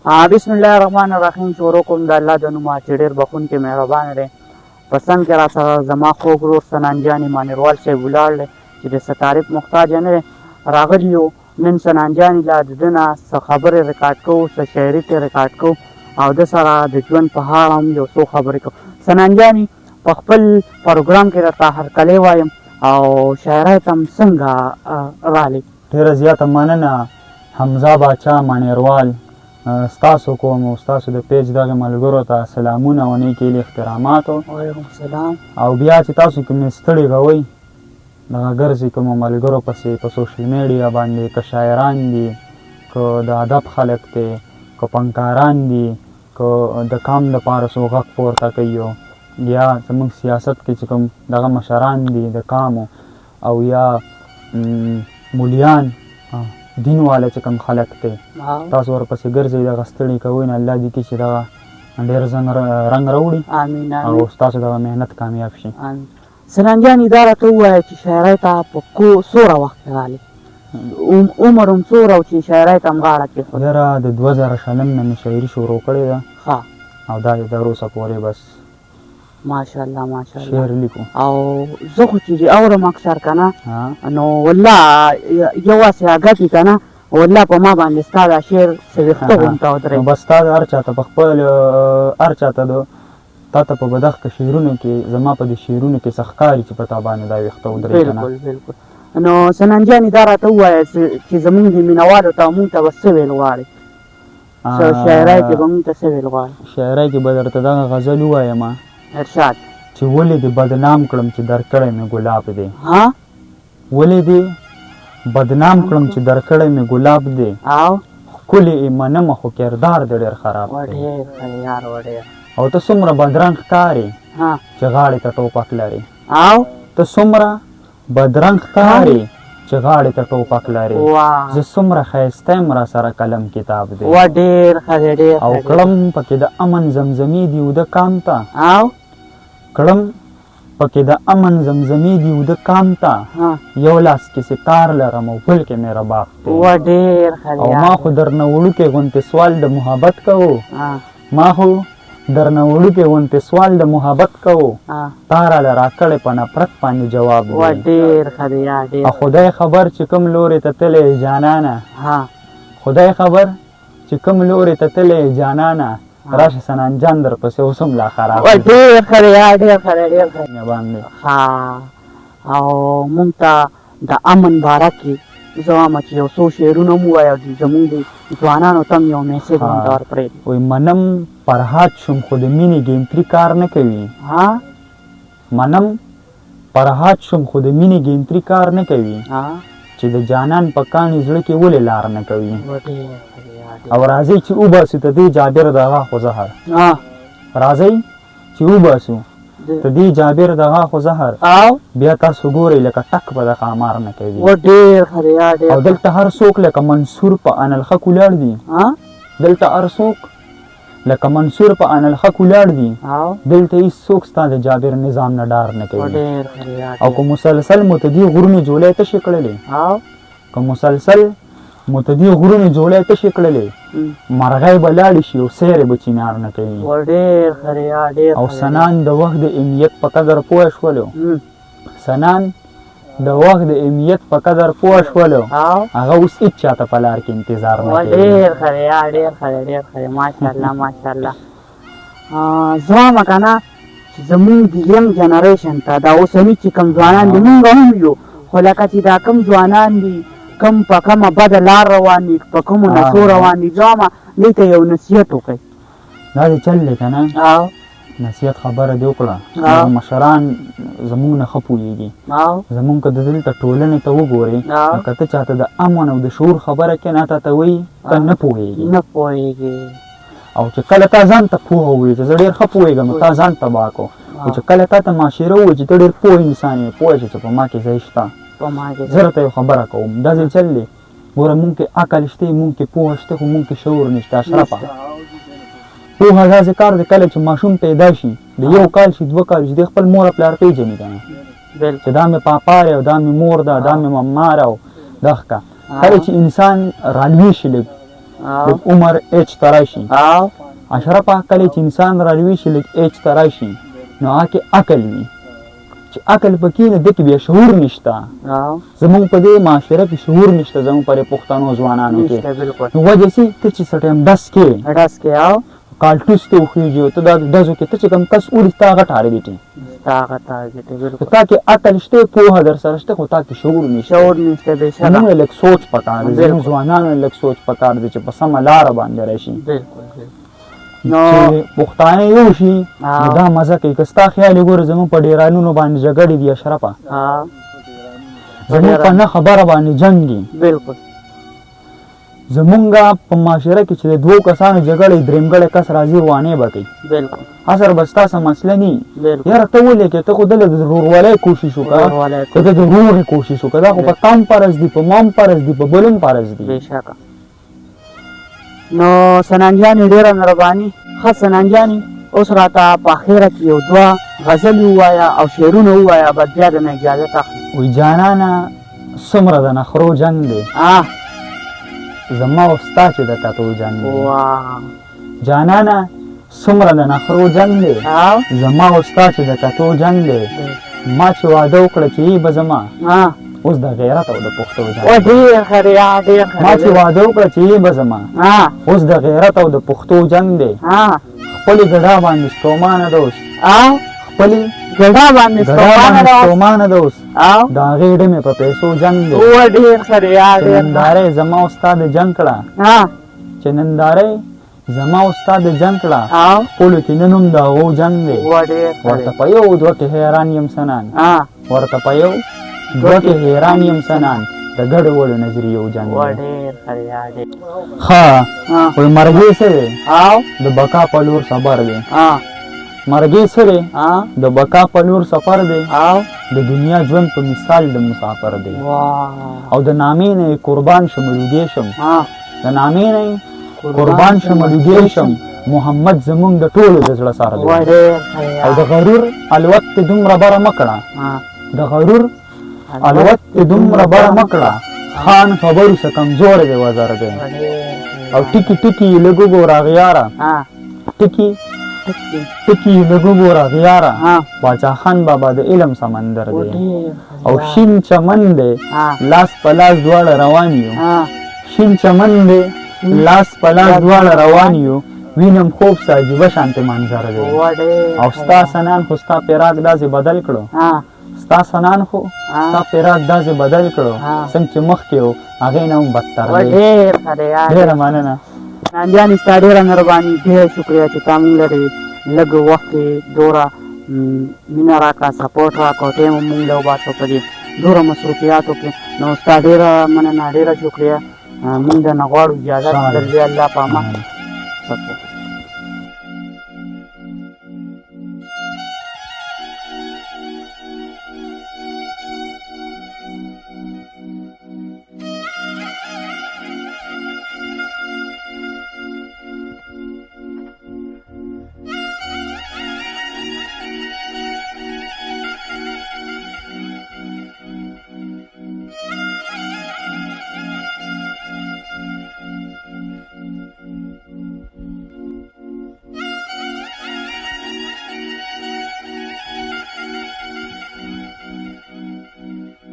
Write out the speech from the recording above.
بسم الله الرحمن الرحیم. شروع کوم د الله د نومه چې ډېر بخښونکی مهربان دی. په څنګ کې راسره زما خوږ ورور سنان جان ایمانروال صاحب ولاړ دی چې د څه تعریف محتاج نه دی. راغلي یو نن سنان جان له د ده نه څه خبرې ریکارډ کوو، څه شاعري ترې ریکارډ کوو او د سره د ژوند په اړه هم یو څو خبرې کوو. سنان جانې په خپل پروګرام کې درته هرکلی وایم او شاعرۍ ته هم څنګه راغلې؟ ډېره زیاته مننه حمزه باچا مانیروال، ستاسو کوم او ستاسو د پیج دغه ملګرو ته سلامونه او نیک هیلې احترامات. وعلیکم السلام. او بیا چې تاسو کومې ستړي کوئ دغه ګرځئ کومو ملګرو پسې په سوشل میډیا باندې، که شاعران دي، که د ادب خلک دی، که فنکاران دي، که د کام دپاره څو غږ پورته کوي، یا زموږ سیاست کې چې کوم دغه مشران دي د کامو، او یا مولیان دین والا چې کوم خلک دی، تاسو ورپسې ګرځئ، دغه ستړي کوئ نه. الله دې کړي چې دغه ډېر رنګ راوړي او ستاسو دغه محنت کامیاب شي. سنان جانې دا راته ووایه چې شاعرۍ ته په څومره وخت کې راغلې؟ عمر هم څومره و چې شاعرۍ ته هم غاړه کېښوده؟ یاره د 2000 نه مې شاعري شروع کړې ده او دا د روسه پورې بس ماشاءالله ماشاءالله شعر لیکو. او زه خو چې اورم اکثر که نه نو والله یو هسې اګټي که نه والله په ما باندې ستا دا شعر څه ویښته غونته ودرېد. نو بس تا د هر چاته په خپل هر چاته د تا ته په بدخ که شعرونو کې زما په دې شعرونو کې څه ښکاري چې په تا باندې دا ویښته ودرېد. بلکل بلکل. نو سنان جانې دا راته ووایه چې زمونږ د مینهوالو ته مونږ ته به څه ویل غواړې؟ شاعرۍ کې به مونږ ته څه ویل غواړې؟ شاعرۍ کې به درته دغه غزل ووایم ارشاد چې ولې دې بدنام کړم چې درکړی مې ګلاب دی. ولې دې بدنام کړم چې درکړی مې ګلاب دی، او ښکلې یې منمه خو کردار دې ډېر خراب دی. او ته څومره بدرنګ ښکارې چې غاړې ته ټوپک لرې. او ته څومره بدرنګ ښکارې چې غاړې ته ټوپک لرې. زه څومره ښایسته یم را سره قلم کتاب دی. او کړم پکې د امن زمزمې دي اوده کام ته. او کړم پکې د امن زمزمې دي اوده کام ته. یو لاس کې ستار لرم او بل کې مې رباب دی. او ما خو درنه وړوکې غوندې سوال د محبت کوو. ما خو درنه وړوکې غوندې سوال د محبت کوو. تا راله راکړی په نفرت باندې جواب دی. او خدای خبر چې کوم لورې ته تللی جانانه، خدای خبر چې کوم لورې ته تللی جانانه، راشه سنان جان در پسې اوس هم لا خراب باندې. او مونږ ته د امن باره کې زه وایم چې یو څو شعرونه مو ووایه او زمونږ د ځوانانو ته هم یو میسج ورته ورپرېږدي. وایي منم فرهاد شوم خو د مینې ګیمتري کار نه کوي. منم فرهاد شوم خو د مینې ګیمتري کار نه کوي، چې د جانان په کاڼي زړه کې ولې لار نه کوي. او راځئ چې وباسو ته دې جابر د غاښو زهر. راځئ چې وباسو ته دې جابر د غاښو زهر. بیا تاسو ګورئ لکه ټک به د ښامار نه کوي. او دلته هر څوک لکه منصور په انالخک ولاړ دي. دلته هر څوک لکه منصور په انالخک ولاړ دي. دلته هېڅ څوک ستا د جابر نظام نه ډار نه کوي. او که مسلسل مو ته دې غرونې جوړی تشې کړلې، که مسلسل مو ته دې غرونې جوړی تشې کړلې، مرغۍ به لاړې شي او سیرې به چینار نه کوي. او سنان د وخت د اهمیت په قدر پوه شولو، سنان د وخت د اهمیت په قدر پوه شولو، هغه اوس هېڅ چاته په لار کې انتظار نه کوي. ماشاءالله ماشاءالله. زه وایم که نه چې زمونږ د یم جنریشن ته دا اوسني چې کوم ځوانان دي، مونږ هم یو، خو لکه چې دا کوم ځوانان دي کم په کومه بده لار روان دي، په کومو نشو روان دي، زه وایم دې ته یو نصیحت وکړئ. دا دې چل دی که نه، نصیحت خبره دې وکړه. مشران زمونږ نه ښه پوهېږي. زمونږ که د دلته ټولنې ته وګورې نو که ته چاته د امن او د شعور خبره کې نه تا ته وایي ته نه پوهېږي. او چې کله تا ځان ته پوهه ووایي چې زه ډېر ښه پوهېږم نو تا ځان تباه کړو. خو چې کله تا ته معاشره ووایي چې ته ډېر پوه انسان یې، پوه شې چې په ما کې ځای شته. زه راته یو خبره کوم، داسې چل دی ګوره مونږ کې عقل شته، مونږ کې پوهه شته، خو مونږ کې شعور نشته. اشرفه پوهه داسې کار دی کله چې ماشوم پیدا شي د 1 کال شي 2 کال شي د خپل مور پلار پېژني که نه، چې دا مې پاپا دی او دا مې مور ده، دا مې مما ده او دغه کله چې انسان رالوی شي لږ او د عمر ایج ته راشي او اشرفه کله چې انسان رالوي شي لږ ایج ته راشي نو هغه کې عقل وي چې عقل پکې نه دی کې بیا شعور نشته او زمونږ په دې معاشره کې شعور نشته زمونږ پر پښتنو ځوانانو کې نشته بالکل نو وجه سي ته چې سټیم دس کې ډاس کې او کالټوس ته وخیږي ته دا دزو کې ته چې کوم کس اوري تا غټ ټارګټ تاغه تاګه بالکل تا کې عقل شته پوهه در سره شته خو تا کې شعور نشته شعور نشته به شرع موږ لږ سوچ پکار دی زموږ ځوانانو لږ سوچ پکار دی چې په سمه لاره باندې راشي بالکل نو پښتانه یو شي نو دا مزه کوي که ستا خیال یې ګوره زموږ په ډیرانونو باندې جګړې دي اشرفه ها زموږ په نه خبره باندې جنګ دي بالکل زمونږ په معاشره کې چې د دوو کسانو جګړې درېمګړی کس راځي روانې به کوي بالکل اثر به ستا څه مسله نه بالکل یاره ته ولې کې ته خو دله د ورورولۍ کوشش وکړه که ته د روغې کوشش وکړه دا خو په تام فرض دي په مام فرض دي په بلم فرض دي بېشکه نو سنانجانې ډېره مهرباني ښه سنانجانې اوس راته په اخره کې یو دوه غزلې ووایه او شعرونه ووایه به بیا د نه اجازت اخلي وایي جانانه څومره د نخرو جنګ دی زما او ستا چې د کتو جنګ دی جانانه څومره د نخرو جنګ دی زما او ستا چې د کتو جنګ دی ما چې واده وکړه چې یې به زما اوس د غیرت او د پښتو جنګ ما چې واده وکړه چې یې به زما اوس د غیرت او د پښتو جنګ دی خپلې ګډا باندې ستومانه ده اوس خپلې ګډا باندې ستومانه ده اوس د هغې ډمې په پیسو جنګ دی چې ننداره زما او ستا د جنګ کړه چې ننداره زما او ستا د جنګ کړه خپلو کې نن هم د هغو جنګ دی ورته په یو دوه کې حیران یم سنان ورته په یو دوه کې حیران یم سنان د ګډو وړو نظریو جنګ دی ښه وایي مرګې څه دی د بقا په لور صبر دی مرګې څه دی د بقا په لور سفر دی د دنیا ژوند په مثال د مسافر دی او د نامې نه قربان شم لوګې شم د نامې نه قربان شم لوګې شم محمد زمونږ د ټولو د زړه سر دی او د غرور الوت ته دومره بره مه کړه د غرور الوت ته دومره بره مه کړه خان خبرو څه کمزور دی وزر دی او ټکي ټکي یې لږ وګوره غیاره ټکي ټکي یې لږ وګوره غیاره باچا خان بابا د علم سمندر دی او شین چمن دی لاس په لاس دواړه روان یو شین چمن دی لاس په لاس دواړه روان یو وینم خوب سه عجیبه شانتې منظر دی او ستا سنان خو ستا پیراک داسې بدل کړو ستا سنان خو ستا پیراک داسې بدل کړو څنګه چې مخکې و هغې نه هم بدتر دی ډېره مننه نانجانې ستا ډېره مهرباني ډېر شکریه چې تا مونږ لرې لږ وخت کې دوره مینه راکړه سپورټ راکړه ټایم هم مونږ له وباسو په دې دوره مصروفیاتو کې نو ستا ډېره مننه ډېره شکریه مونږ د نه غواړو اجازت درځي الله په امان